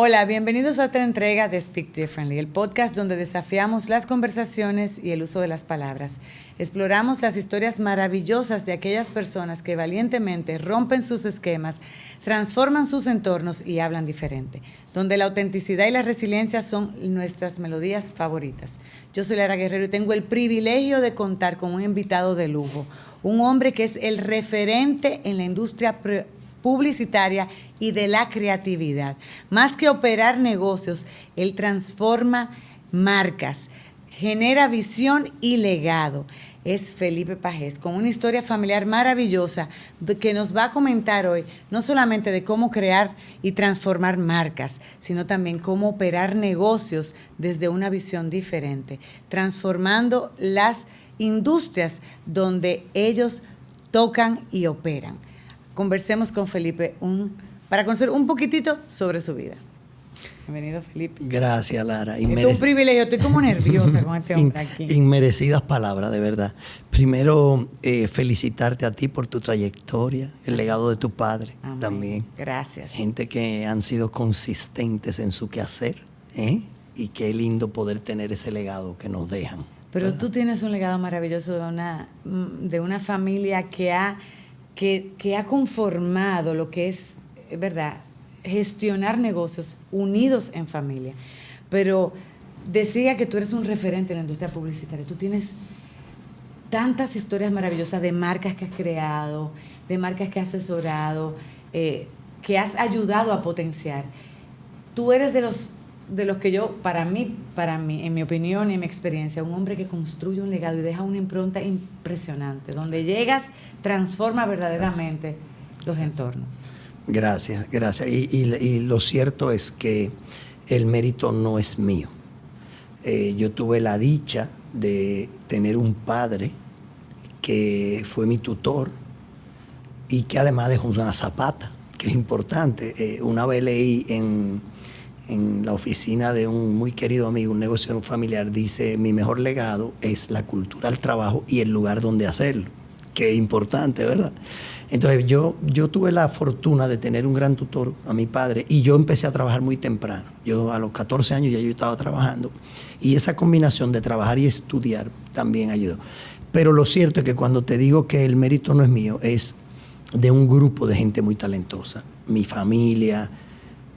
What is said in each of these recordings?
Hola, bienvenidos a otra entrega de Speak Differently, el podcast donde desafiamos las conversaciones y el uso de las palabras. Exploramos las historias maravillosas de aquellas personas que valientemente rompen sus esquemas, transforman sus entornos y hablan diferente, donde la autenticidad y la resiliencia son nuestras melodías favoritas. Yo soy Lara Guerrero y tengo el privilegio de contar con un invitado de lujo, un hombre que es el referente en la industria publicitaria y de la creatividad. Más que operar negocios, él transforma marcas, genera visión y legado. Es Felipe Pagés, con una historia familiar maravillosa que nos va a comentar hoy, no solamente de cómo crear y transformar marcas, sino también cómo operar negocios desde una visión diferente, transformando las industrias donde ellos tocan y operan. Conversemos con Felipe para conocer un poquitito sobre su vida. Bienvenido, Felipe. Gracias, Lara. Es un privilegio, estoy como nerviosa con este hombre aquí. Inmerecidas palabras, de verdad. Primero, felicitarte a ti por tu trayectoria, el legado de tu padre. Amén. También. Gracias. Gente que han sido consistentes en su quehacer, y qué lindo poder tener ese legado que nos dejan. Pero ¿verdad? Tú tienes un legado maravilloso de una familia que ha conformado lo que es, ¿verdad?, gestionar negocios unidos en familia. Pero decía que tú eres un referente en la industria publicitaria. Tú tienes tantas historias maravillosas de marcas que has creado, de marcas que has asesorado, que has ayudado a potenciar. Tú eres de los que yo, para mí, en mi opinión y en mi experiencia, un hombre que construye un legado y deja una impronta impresionante. Donde llegas, transforma verdaderamente los entornos. Gracias. Y lo cierto es que el mérito no es mío. Yo tuve la dicha de tener un padre que fue mi tutor y que además dejó una zapata, que es importante. Una vez leí en la oficina de un muy querido amigo, un negocio familiar, dice: mi mejor legado es la cultura al trabajo y el lugar donde hacerlo, que es importante, ¿verdad? Entonces yo tuve la fortuna de tener un gran tutor, a mi padre, y yo empecé a trabajar muy temprano. Yo a los 14 años ya yo estaba trabajando, y esa combinación de trabajar y estudiar también ayudó. Pero lo cierto es que cuando te digo que el mérito no es mío, es de un grupo de gente muy talentosa. Mi familia,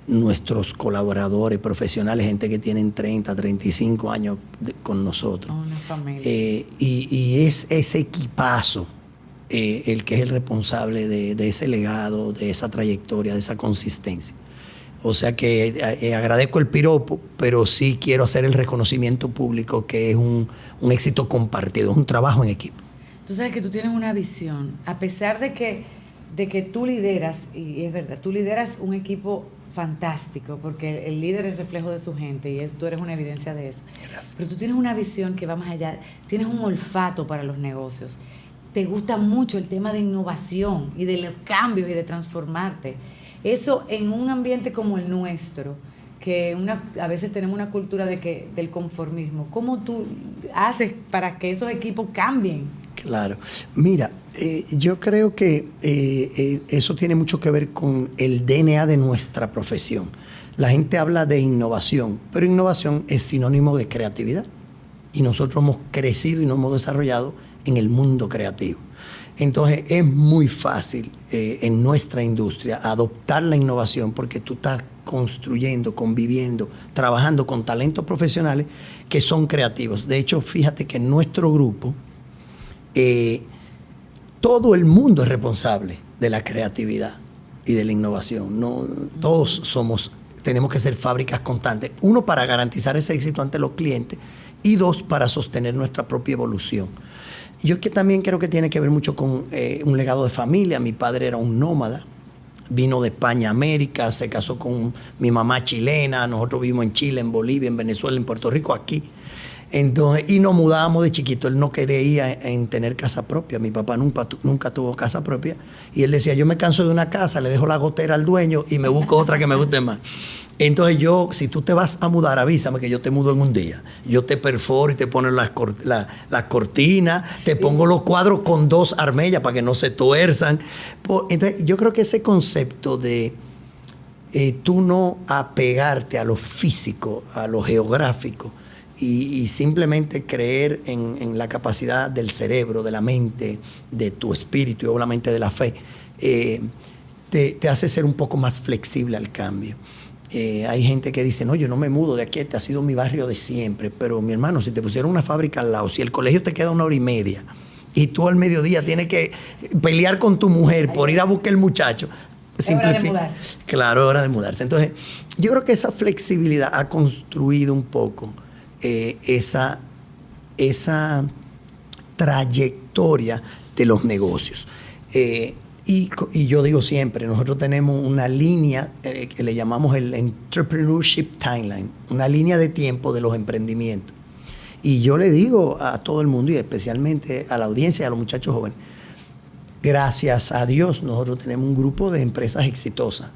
nuestros colaboradores profesionales, gente que tienen 30, 35 años con nosotros. Una familia. Y es ese equipazo el que es el responsable de ese legado, de esa trayectoria, de esa consistencia. O sea que agradezco el piropo, pero sí quiero hacer el reconocimiento público, que es un éxito compartido, es un trabajo en equipo. Tú sabes que tú tienes una visión, a pesar de que tú lideras, y es verdad, tú lideras un equipo fantástico, porque el líder es reflejo de su gente y tú eres una evidencia de eso. Gracias. Pero tú tienes una visión que va más allá, tienes un olfato para los negocios, te gusta mucho el tema de innovación y de los cambios y de transformarte. Eso en un ambiente como el nuestro, que a veces tenemos una cultura del conformismo. ¿Cómo tú haces para que esos equipos cambien? Claro. Mira, yo creo que eso tiene mucho que ver con el DNA de nuestra profesión. La gente habla de innovación, pero innovación es sinónimo de creatividad. Y nosotros hemos crecido y nos hemos desarrollado en el mundo creativo. Entonces es muy fácil en nuestra industria adoptar la innovación, porque tú estás construyendo, conviviendo, trabajando con talentos profesionales que son creativos. De hecho, fíjate que en nuestro grupo todo el mundo es responsable de la creatividad y de la innovación. No, todos tenemos que ser fábricas constantes. Uno, para garantizar ese éxito ante los clientes, y dos, para sostener nuestra propia evolución. Yo también creo que tiene que ver mucho con un legado de familia. Mi padre era un nómada, vino de España a América, se casó con mi mamá chilena, nosotros vivimos en Chile, en Bolivia, en Venezuela, en Puerto Rico, aquí. Entonces, y nos mudábamos de chiquito. Él no quería en tener casa propia. Mi papá nunca tuvo casa propia. Y él decía: yo me canso de una casa, le dejo la gotera al dueño y me busco otra que me guste más. Entonces si tú te vas a mudar, avísame que yo te mudo en un día. Yo te perforo y te pongo las cortinas, te pongo los cuadros con 2 armellas para que no se tuerzan. Entonces yo creo que ese concepto de tú no apegarte a lo físico, a lo geográfico, y simplemente creer en la capacidad del cerebro, de la mente, de tu espíritu y obviamente de la fe, te hace ser un poco más flexible al cambio. Hay gente que dice, no, yo no me mudo de aquí, este ha sido mi barrio de siempre, pero mi hermano, si te pusieron una fábrica al lado, si el colegio te queda 1 hora y media y tú al mediodía tienes que pelear con tu mujer por ir a buscar el muchacho, es hora de mudarse. Claro, es hora de mudarse. Entonces, yo creo que esa flexibilidad ha construido un poco esa trayectoria de los negocios. Y yo digo siempre, nosotros tenemos una línea que le llamamos el Entrepreneurship Timeline, una línea de tiempo de los emprendimientos. Y yo le digo a todo el mundo, y especialmente a la audiencia y a los muchachos jóvenes, gracias a Dios nosotros tenemos un grupo de empresas exitosas,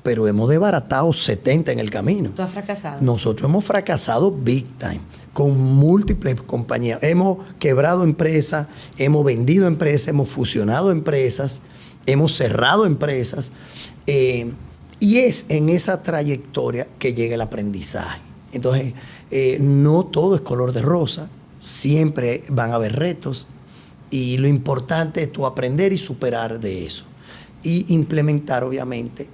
pero hemos desbaratado 70 en el camino. ¿Tú has fracasado? Nosotros hemos fracasado big time, con múltiples compañías. Hemos quebrado empresas, hemos vendido empresas, hemos fusionado empresas, hemos cerrado empresas. Y es en esa trayectoria que llega el aprendizaje. Entonces, no todo es color de rosa, siempre van a haber retos. Y lo importante es tú aprender y superar de eso. Y implementar, obviamente,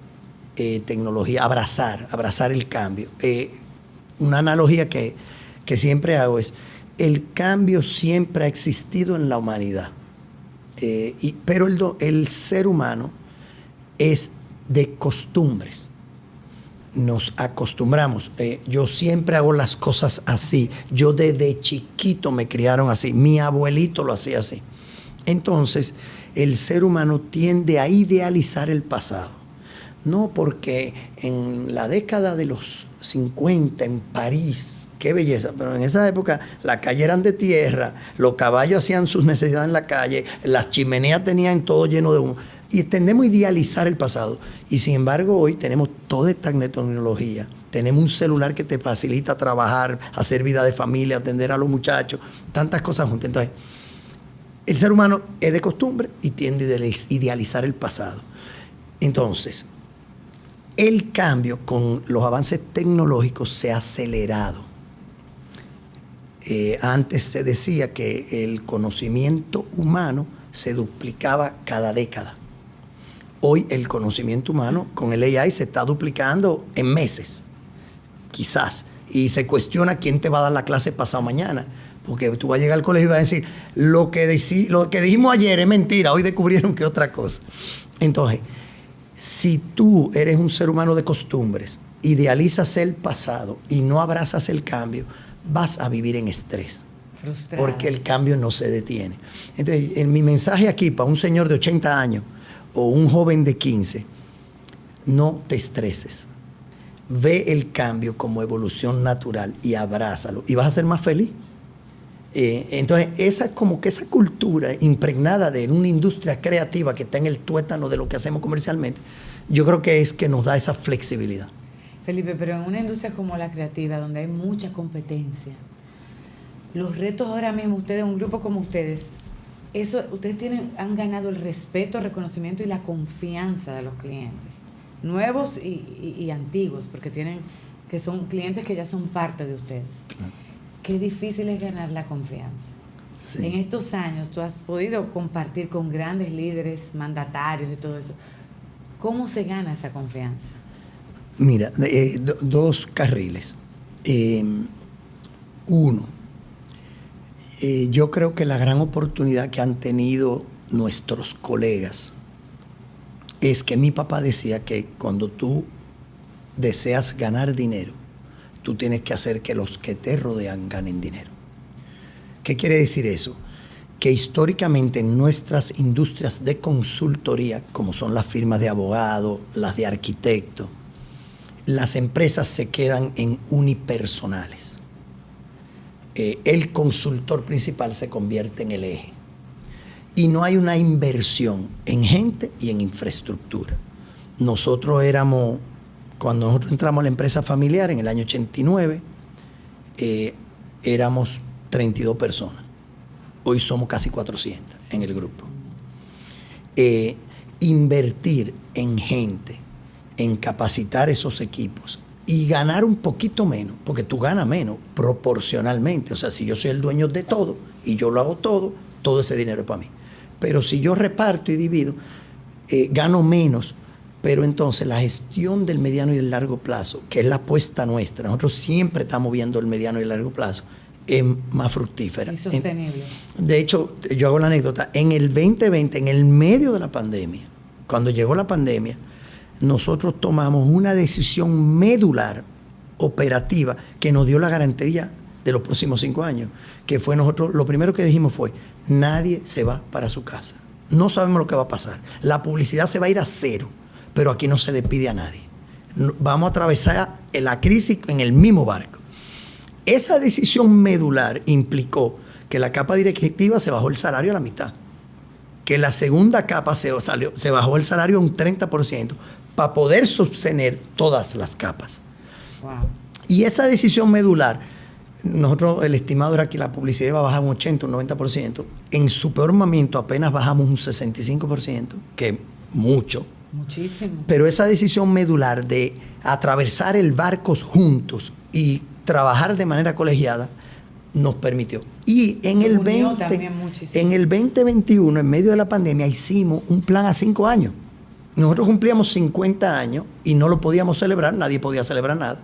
tecnología, abrazar el cambio. Una analogía que siempre hago es, el cambio siempre ha existido en la humanidad. Pero el ser humano es de costumbres. Nos acostumbramos. Yo siempre hago las cosas así. Yo desde chiquito me criaron así. Mi abuelito lo hacía así. Entonces, el ser humano tiende a idealizar el pasado. No, porque en la década de los 50 en París, qué belleza, pero en esa época las calles eran de tierra, los caballos hacían sus necesidades en la calle, las chimeneas tenían todo lleno de humo. Y tendemos a idealizar el pasado. Y sin embargo, hoy tenemos toda esta tecnología. Tenemos un celular que te facilita trabajar, hacer vida de familia, atender a los muchachos, tantas cosas juntas. Entonces, el ser humano es de costumbre y tiende a idealizar el pasado. Entonces, el cambio con los avances tecnológicos se ha acelerado. Antes se decía que el conocimiento humano se duplicaba cada década. Hoy el conocimiento humano con el AI se está duplicando en meses, quizás. Y se cuestiona quién te va a dar la clase pasado mañana. Porque tú vas a llegar al colegio y vas a decir, lo que dijimos ayer es mentira, hoy descubrieron que es otra cosa. Entonces, si tú eres un ser humano de costumbres, idealizas el pasado y no abrazas el cambio, vas a vivir en estrés. Frustrado. Porque el cambio no se detiene. Entonces, en mi mensaje aquí para un señor de 80 años o un joven de 15, no te estreses. Ve el cambio como evolución natural y abrázalo y vas a ser más feliz. Entonces, esa cultura impregnada de una industria creativa que está en el tuétano de lo que hacemos comercialmente, yo creo que es que nos da esa flexibilidad. Felipe, pero en una industria como la creativa, donde hay mucha competencia, los retos ahora mismo, ustedes, un grupo como ustedes, ustedes han ganado el respeto, el reconocimiento y la confianza de los clientes, nuevos y antiguos, porque que son clientes que ya son parte de ustedes. Claro. Qué difícil es ganar la confianza. Sí. En estos años tú has podido compartir con grandes líderes, mandatarios y todo eso. ¿Cómo se gana esa confianza? Mira, dos carriles. Uno, yo creo que la gran oportunidad que han tenido nuestros colegas es que mi papá decía que cuando tú deseas ganar dinero, tú tienes que hacer que los que te rodean ganen dinero. ¿Qué quiere decir eso? Que históricamente en nuestras industrias de consultoría, como son las firmas de abogados, las de arquitectos, las empresas se quedan en unipersonales. El consultor principal se convierte en el eje. Y no hay una inversión en gente y en infraestructura. Cuando nosotros entramos a la empresa familiar en el año 89, éramos 32 personas. Hoy somos casi 400 en el grupo. Invertir en gente en capacitar esos equipos y ganar un poquito menos, porque tú ganas menos proporcionalmente. O sea, si yo soy el dueño de todo y yo lo hago todo, todo ese dinero es para mí. Pero si yo reparto y divido, gano menos. Pero entonces la gestión del mediano y el largo plazo, que es la apuesta nuestra, nosotros siempre estamos viendo el mediano y el largo plazo, es más fructífera. Y sostenible. De hecho, yo hago la anécdota, en el 2020, en el medio de la pandemia, cuando llegó la pandemia, nosotros tomamos una decisión medular, operativa, que nos dio la garantía de los próximos 5 años, que fue nosotros, lo primero que dijimos fue, nadie se va para su casa. No sabemos lo que va a pasar. La publicidad se va a ir a cero, pero aquí no se despide a nadie. Vamos a atravesar la crisis en el mismo barco. Esa decisión medular implicó que la capa directiva se bajó el salario a la mitad, que la segunda capa se bajó el salario a un 30% para poder sostener todas las capas. Wow. Y esa decisión medular, nosotros el estimado era que la publicidad iba a bajar un 80, un 90%. En su peor momento apenas bajamos un 65%, que mucho. Muchísimo. Pero esa decisión medular de atravesar el barco juntos y trabajar de manera colegiada nos permitió. Y en el 2021, en medio de la pandemia, hicimos un plan a 5 años. Nosotros cumplíamos 50 años y no lo podíamos celebrar, nadie podía celebrar nada.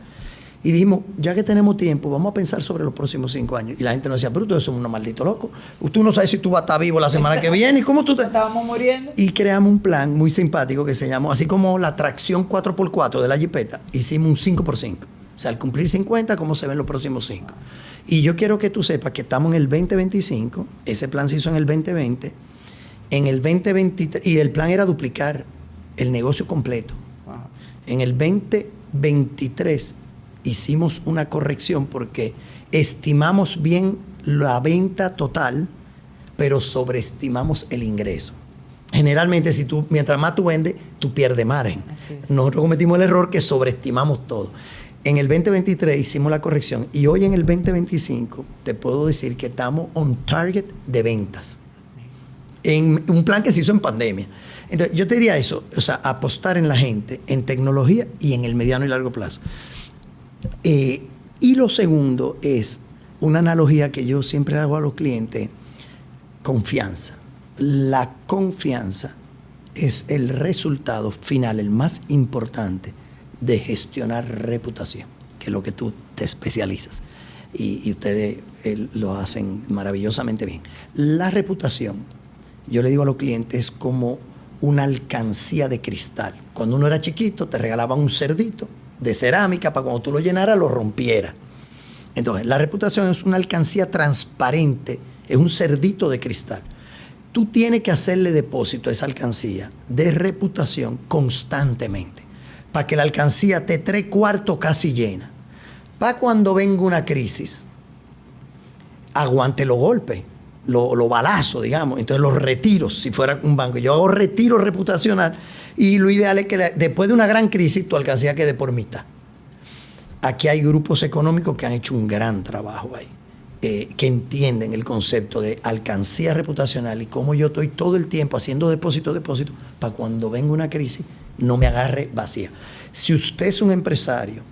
Y dijimos, ya que tenemos tiempo, vamos a pensar sobre los próximos 5 años. Y la gente nos decía, pero ustedes son unos malditos locos. Tú no sabes si tú vas a estar vivo la semana que viene. ¿Y cómo tú te...? Estábamos muriendo. Y creamos un plan muy simpático que se llamó, así como la tracción 4x4 de la jipeta, hicimos un 5x5. O sea, al cumplir 50, ¿cómo se ven los próximos 5? Y yo quiero que tú sepas que estamos en el 2025, ese plan se hizo en el 2020, en el 2023, y el plan era duplicar el negocio completo. Wow. En el 2023 hicimos una corrección porque estimamos bien la venta total, pero sobreestimamos el ingreso. Generalmente, mientras más tú vendes, tú pierdes margen. Nosotros cometimos el error que sobreestimamos todo. En el 2023 hicimos la corrección y hoy en el 2025 te puedo decir que estamos on target de ventas. En un plan que se hizo en pandemia. Entonces, yo te diría eso, o sea, apostar en la gente, en tecnología y en el mediano y largo plazo. Y lo segundo es una analogía que yo siempre hago a los clientes, confianza. La confianza es el resultado final, el más importante de gestionar reputación, que es lo que tú te especializas. Y ustedes lo hacen maravillosamente bien. La reputación, yo le digo a los clientes, es como una alcancía de cristal. Cuando uno era chiquito, te regalaban un cerdito de cerámica para cuando tú lo llenaras, lo rompieras. Entonces, la reputación es una alcancía transparente, es un cerdito de cristal. Tú tienes que hacerle depósito a esa alcancía de reputación constantemente, para que la alcancía esté 3/4 casi llena. Para cuando venga una crisis, aguante los golpes, los balazos, digamos. Entonces los retiros, si fuera un banco. Yo hago retiro reputacional y lo ideal es que después de una gran crisis tu alcancía quede por mitad. Aquí hay grupos económicos que han hecho un gran trabajo ahí, que entienden el concepto de alcancía reputacional y cómo yo estoy todo el tiempo haciendo depósito, para cuando venga una crisis no me agarre vacía. Si usted es un empresario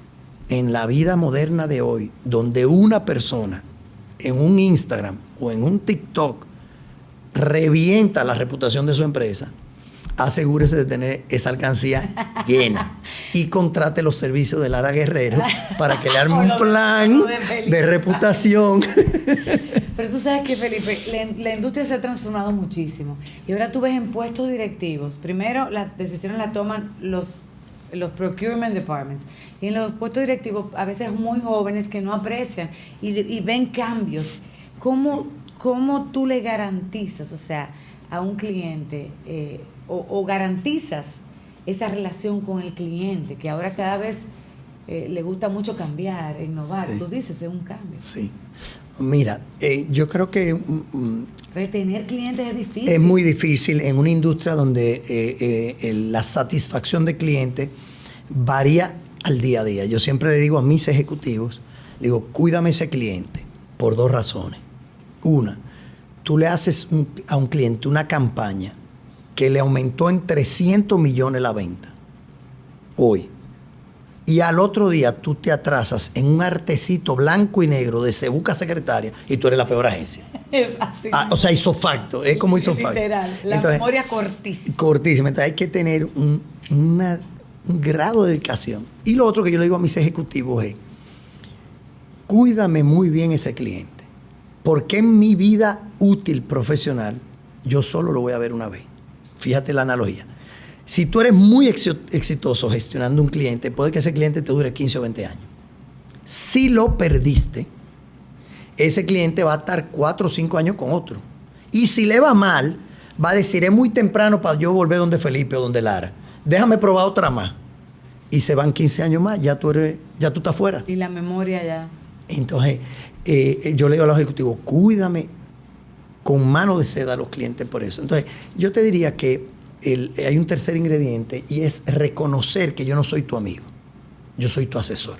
en la vida moderna de hoy, donde una persona en un Instagram o en un TikTok revienta la reputación de su empresa, asegúrese de tener esa alcancía llena y contrate los servicios de Lara Guerrero para que le arme un plan de reputación. Pero tú sabes que, Felipe, la industria se ha transformado muchísimo y ahora tú ves en puestos directivos, primero las decisiones las toman los procurement departments y en los puestos directivos a veces muy jóvenes que no aprecian y ven cambios. ¿Cómo tú le garantizas, o sea, a un cliente o garantizas esa relación con el cliente que ahora cada vez le gusta mucho cambiar, innovar? Sí. Tú dices, es un cambio. Sí. Mira, yo creo que retener clientes es difícil. Es muy difícil en una industria donde la satisfacción del cliente varía al día a día. Yo siempre le digo a mis ejecutivos, digo, cuídame ese cliente por 2 razones. Una, tú le haces a un cliente una campaña que le aumentó en 300 millones la venta hoy, y al otro día tú te atrasas en un artecito blanco y negro de Cebuca Secretaria y tú eres la peor agencia. Es así. O sea, isofacto, es como isofacto. Literal, la memoria cortísima. Cortísima. Entonces hay que tener un grado de dedicación. Y lo otro que yo le digo a mis ejecutivos es, cuídame muy bien ese cliente, porque en mi vida útil profesional yo solo lo voy a ver una vez. Fíjate la analogía. Si tú eres muy exitoso gestionando un cliente, puede que ese cliente te dure 15 o 20 años. Si lo perdiste, ese cliente va a estar 4 o 5 años con otro. Y si le va mal, va a decir, es muy temprano para yo volver donde Felipe o donde Lara. Déjame probar otra más. Y se van 15 años más, ya tú estás fuera. Y la memoria ya. Entonces, yo le digo a los ejecutivos, cuídame con mano de seda a los clientes por eso. Entonces, yo te diría que hay un tercer ingrediente y es reconocer que yo no soy tu amigo, yo soy tu asesor.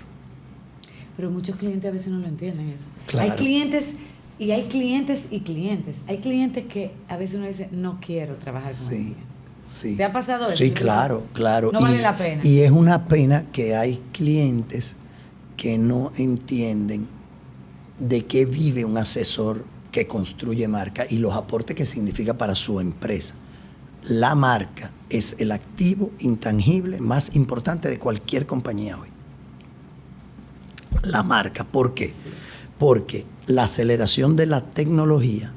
Pero muchos clientes a veces no lo entienden eso. Claro. Hay clientes y hay clientes y clientes. Hay clientes que a veces uno dice, no quiero trabajar con ellos. Sí. ¿Te ha pasado eso? Sí, claro. No vale la pena. Y es una pena que hay clientes que no entienden de qué vive un asesor que construye marca y los aportes que significa para su empresa. La marca es el activo intangible más importante de cualquier compañía hoy. La marca, ¿por qué? Porque la aceleración de la tecnología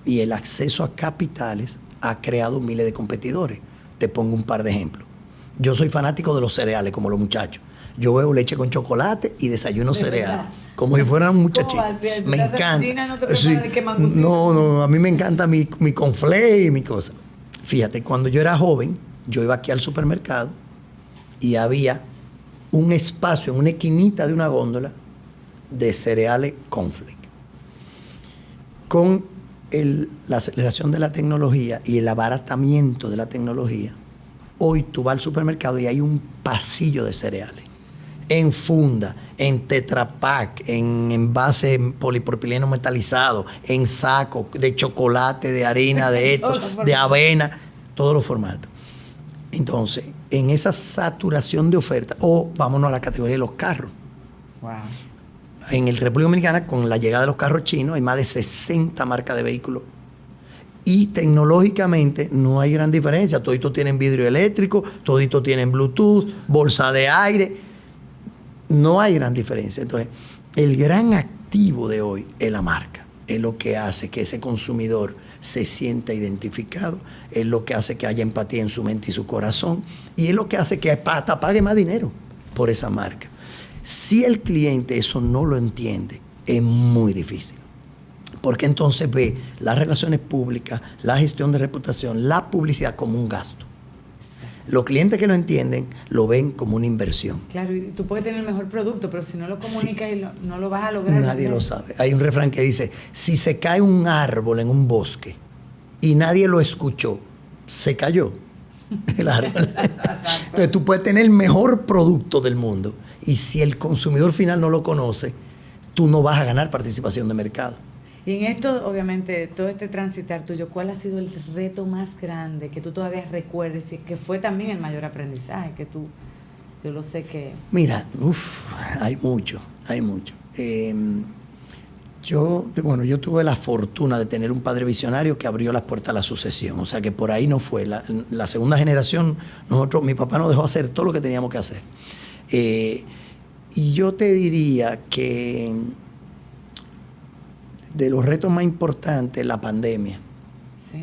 y el acceso a capitales ha creado miles de competidores. Te pongo un par de ejemplos. Yo soy fanático de los cereales, como los muchachos. Yo bebo leche con chocolate y desayuno cereal. Como si fueran un muchachito. Me encanta. No, a mí me encanta mi conflé y mi cosa. Fíjate, cuando yo era joven, yo iba aquí al supermercado y había un espacio en una esquinita de una góndola de cereales Cornflakes. Con la aceleración de la tecnología y el abaratamiento de la tecnología, hoy tú vas al supermercado y hay un pasillo de cereales. En funda, en Tetra Pak, en envase polipropileno metalizado, en saco de chocolate, de harina, de esto, de avena, todos los formatos. Entonces, en esa saturación de oferta, o vámonos a la categoría de los carros. Wow. En el República Dominicana, con la llegada de los carros chinos, hay más de 60 marcas de vehículos. Y tecnológicamente no hay gran diferencia. Toditos tienen vidrio eléctrico, toditos tienen Bluetooth, bolsa de aire. No hay gran diferencia. Entonces, el gran activo de hoy es la marca. Es lo que hace que ese consumidor se sienta identificado, es lo que hace que haya empatía en su mente y su corazón, y es lo que hace que hasta pague más dinero por esa marca. Si el cliente eso no lo entiende, es muy difícil. Porque entonces ve las relaciones públicas, la gestión de reputación, la publicidad como un gasto. Los clientes que lo entienden lo ven como una inversión. Claro, y tú puedes tener el mejor producto, pero si no lo comunicas y no lo vas a lograr. Nadie lo sabe. Hay un refrán que dice, si se cae un árbol en un bosque y nadie lo escuchó, se cayó el árbol. Entonces tú puedes tener el mejor producto del mundo y si el consumidor final no lo conoce, tú no vas a ganar participación de mercado. Y en esto, obviamente, todo este transitar tuyo, ¿cuál ha sido el reto más grande que tú todavía recuerdes y que fue también el mayor aprendizaje que yo lo sé que... Mira, hay mucho. Yo tuve la fortuna de tener un padre visionario que abrió las puertas a la sucesión, o sea que por ahí no fue. La segunda generación, mi papá nos dejó hacer todo lo que teníamos que hacer. Y yo te diría que de los retos más importantes, la pandemia.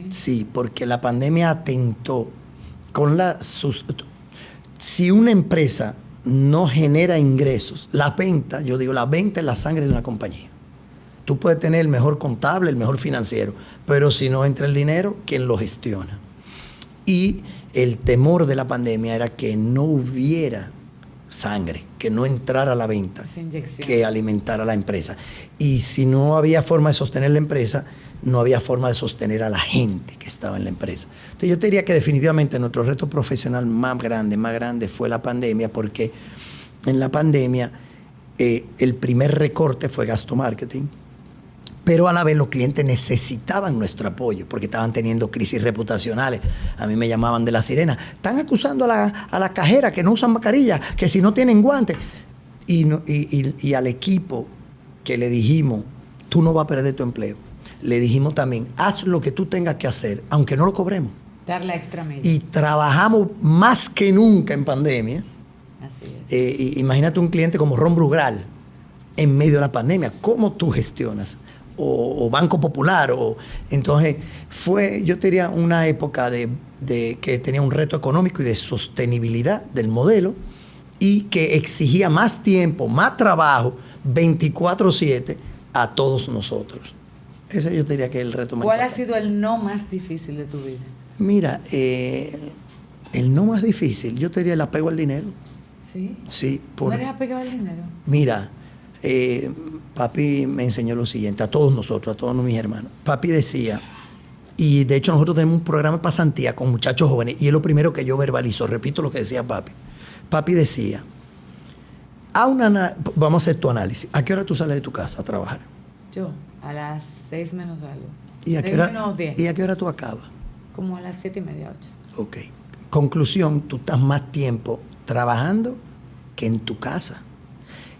Sí, porque la pandemia atentó con si una empresa no genera ingresos, la venta es la sangre de una compañía. Tú puedes tener el mejor contable, el mejor financiero, pero si no entra el dinero, ¿quién lo gestiona? Y el temor de la pandemia era que no hubiera sangre, que no entrara a la venta, que alimentara a la empresa. Y si no había forma de sostener la empresa, no había forma de sostener a la gente que estaba en la empresa. Entonces yo te diría que definitivamente nuestro reto profesional más grande fue la pandemia, porque en la pandemia el primer recorte fue gasto marketing, Pero a la vez los clientes necesitaban nuestro apoyo porque estaban teniendo crisis reputacionales. A mí me llamaban de La Sirena. Están acusando a la cajera que no usan mascarilla, que si no tienen guantes. Y al equipo que le dijimos, tú no vas a perder tu empleo, le dijimos también, haz lo que tú tengas que hacer, aunque no lo cobremos. Dar la extra milla. Y trabajamos más que nunca en pandemia. Así es. Imagínate un cliente como Ron Brugal en medio de la pandemia. ¿Cómo tú gestionas? O Banco Popular. Entonces fue, yo diría, una época de que tenía un reto económico y de sostenibilidad del modelo y que exigía más tiempo, más trabajo, 24/7 a todos nosotros. Ese yo diría que es el reto más importante. ¿Cuál ha sido el no más difícil de tu vida? Mira, el no más difícil, yo te diría el apego al dinero. ¿Sí? Sí. ¿No eres apegado al dinero? Mira, papi me enseñó lo siguiente, a todos nosotros, a todos mis hermanos. Papi decía, y de hecho nosotros tenemos un programa de pasantía con muchachos jóvenes, y es lo primero que yo verbalizo, repito lo que decía papi. Papi decía, vamos a hacer tu análisis. ¿A qué hora tú sales de tu casa a trabajar? Yo, a las 6 menos algo. ¿Y a 6 qué hora, menos 10. ¿Y a qué hora tú acabas? Como a las 7:30, 8. Ok. Conclusión, tú estás más tiempo trabajando que en tu casa.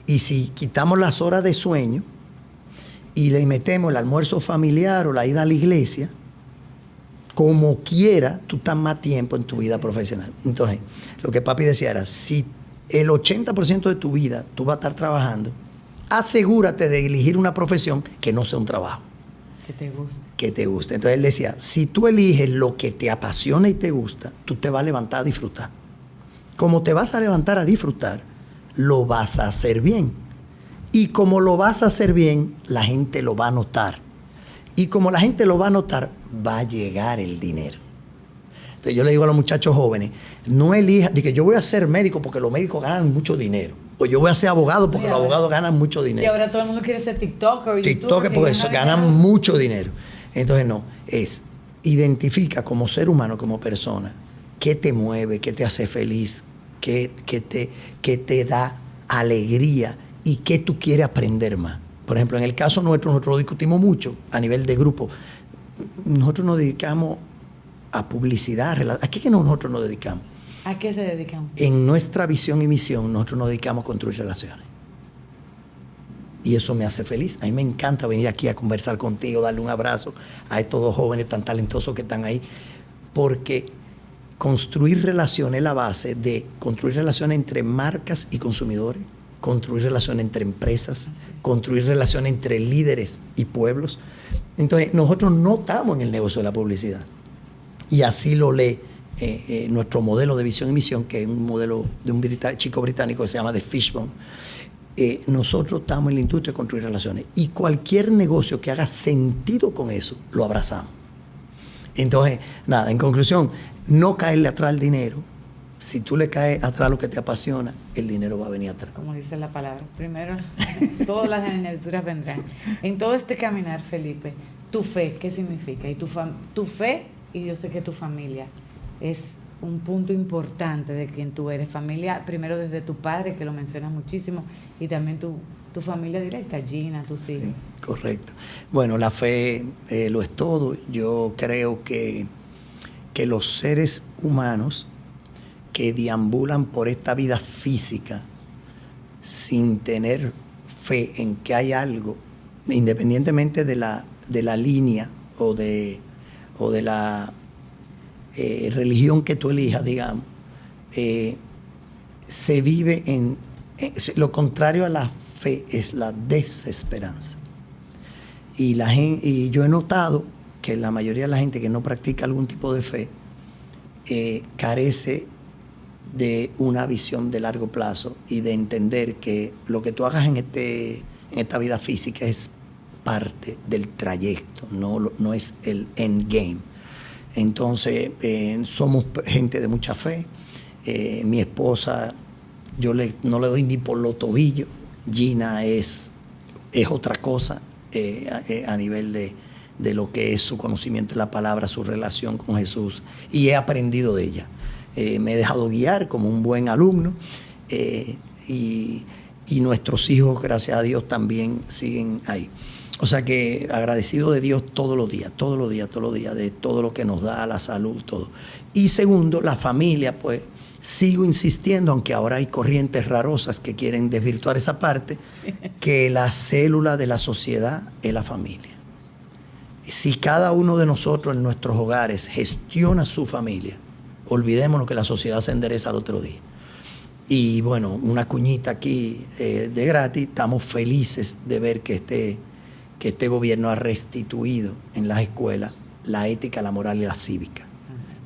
Y si quitamos las horas de sueño y le metemos el almuerzo familiar o la ida a la iglesia, como quiera, tú estás más tiempo en tu vida profesional. Entonces, lo que papi decía era, si el 80% de tu vida tú vas a estar trabajando, asegúrate de elegir una profesión que no sea un trabajo. Que te guste. Que te guste. Entonces él decía, si tú eliges lo que te apasiona y te gusta, tú te vas a levantar a disfrutar. Como te vas a levantar a disfrutar, lo vas a hacer bien. Y como lo vas a hacer bien, la gente lo va a notar. Y como la gente lo va a notar, va a llegar el dinero. Entonces yo le digo a los muchachos jóvenes, no elijas, que yo voy a ser médico porque los médicos ganan mucho dinero. O yo voy a ser abogado porque los abogados ganan mucho dinero. Y ahora todo el mundo quiere ser TikToker. TikToker porque eso, ganan mucho dinero. Entonces no, es identifica como ser humano, como persona, qué te mueve, qué te hace feliz, qué te da alegría y qué tú quieres aprender más. Por ejemplo, en el caso nuestro, nosotros discutimos mucho a nivel de grupo. Nosotros nos dedicamos a publicidad. ¿A qué nosotros nos dedicamos? ¿A qué se dedican? En nuestra visión y misión, nosotros nos dedicamos a construir relaciones. Y eso me hace feliz. A mí me encanta venir aquí a conversar contigo, darle un abrazo a estos dos jóvenes tan talentosos que están ahí, porque construir relaciones es la base de construir relaciones entre marcas y consumidores, construir relaciones entre empresas, construir relaciones entre líderes y pueblos. Entonces, nosotros no estamos en el negocio de la publicidad. Y así lo lee nuestro modelo de visión y misión, que es un modelo de un chico británico que se llama The Fishbone. Nosotros estamos en la industria de construir relaciones. Y cualquier negocio que haga sentido con eso, lo abrazamos. Entonces, nada, en conclusión, no caerle atrás al dinero. Si tú le caes atrás lo que te apasiona, el dinero va a venir atrás. Como dice la palabra. Primero, todas las añadiduras vendrán. En todo este caminar, Felipe, tu fe, ¿qué significa? Y tu fe, y yo sé que tu familia, es un punto importante de quien tú eres. Familia, primero desde tu padre, que lo mencionas muchísimo, y también tu familia directa, Gina, tus hijos. Correcto. Bueno, la fe lo es todo. Yo creo que los seres humanos que deambulan por esta vida física sin tener fe en que hay algo, independientemente de la línea o de la religión que tú elijas, digamos, se vive en lo contrario a la fe es la desesperanza. Y yo he notado que la mayoría de la gente que no practica algún tipo de fe carece de una visión de largo plazo y de entender que lo que tú hagas en esta vida física es parte del trayecto, no es el end game. Entonces, somos gente de mucha fe. Mi esposa, yo no le doy ni por los tobillos. Gina es otra cosa a nivel de lo que es su conocimiento de la palabra, su relación con Jesús. Y he aprendido de ella. Me he dejado guiar como un buen alumno. Y nuestros hijos, gracias a Dios, también siguen ahí. O sea que agradecido de Dios todos los días, de todo lo que nos da, la salud, todo. Y segundo, la familia, pues sigo insistiendo, aunque ahora hay corrientes rarosas que quieren desvirtuar esa parte, sí, que la célula de la sociedad es la familia. Si cada uno de nosotros en nuestros hogares gestiona su familia, olvidémonos que la sociedad se endereza al otro día. Y bueno, una cuñita aquí de gratis, estamos felices de ver que este gobierno ha restituido en las escuelas la ética, la moral y la cívica,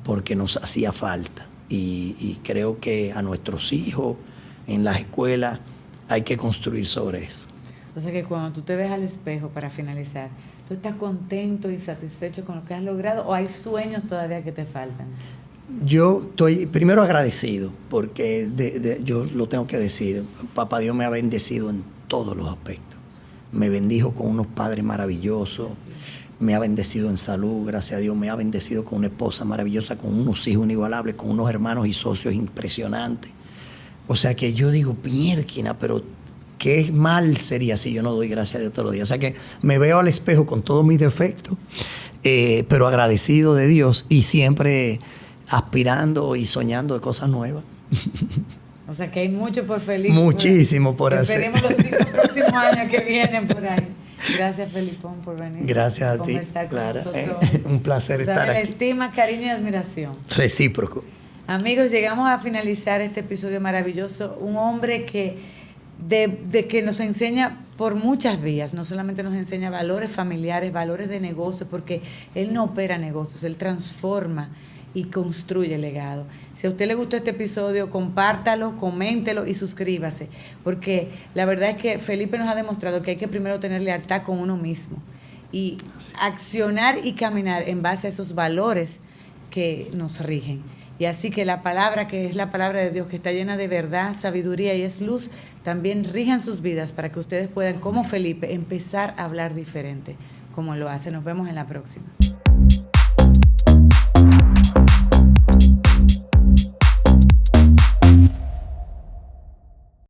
porque nos hacía falta. Y creo que a nuestros hijos en las escuelas hay que construir sobre eso. O sea que cuando tú te ves al espejo, para finalizar, ¿tú estás contento y satisfecho con lo que has logrado o hay sueños todavía que te faltan? Yo estoy primero agradecido porque yo lo tengo que decir, Papá Dios me ha bendecido en todos los aspectos. Me bendijo con unos padres maravillosos, me ha bendecido en salud, gracias a Dios, me ha bendecido con una esposa maravillosa, con unos hijos inigualables, con unos hermanos y socios impresionantes. O sea que yo digo, mierquina, pero qué mal sería si yo no doy gracias a Dios todos los días. O sea que me veo al espejo con todos mis defectos, pero agradecido de Dios y siempre aspirando y soñando de cosas nuevas. O sea que hay mucho por Felipe. Muchísimo por hacer. Esperemos los 5 próximos años que vienen por ahí. Gracias, Felipón, por venir. Gracias a ti, Clara. Un placer estar aquí. Estima, cariño y admiración. Recíproco. Amigos, llegamos a finalizar este episodio maravilloso. Un hombre que que nos enseña por muchas vías, no solamente nos enseña valores familiares, valores de negocios, porque él no opera negocios, él transforma y construye legado. Si a usted le gustó este episodio, compártalo, coméntelo y suscríbase, porque la verdad es que Felipe nos ha demostrado que hay que primero tener lealtad con uno mismo y accionar y caminar en base a esos valores que nos rigen. Y así que la palabra, que es la palabra de Dios, que está llena de verdad, sabiduría y es luz, también rijan sus vidas para que ustedes puedan, como Felipe, empezar a hablar diferente, como lo hace. Nos vemos en la próxima.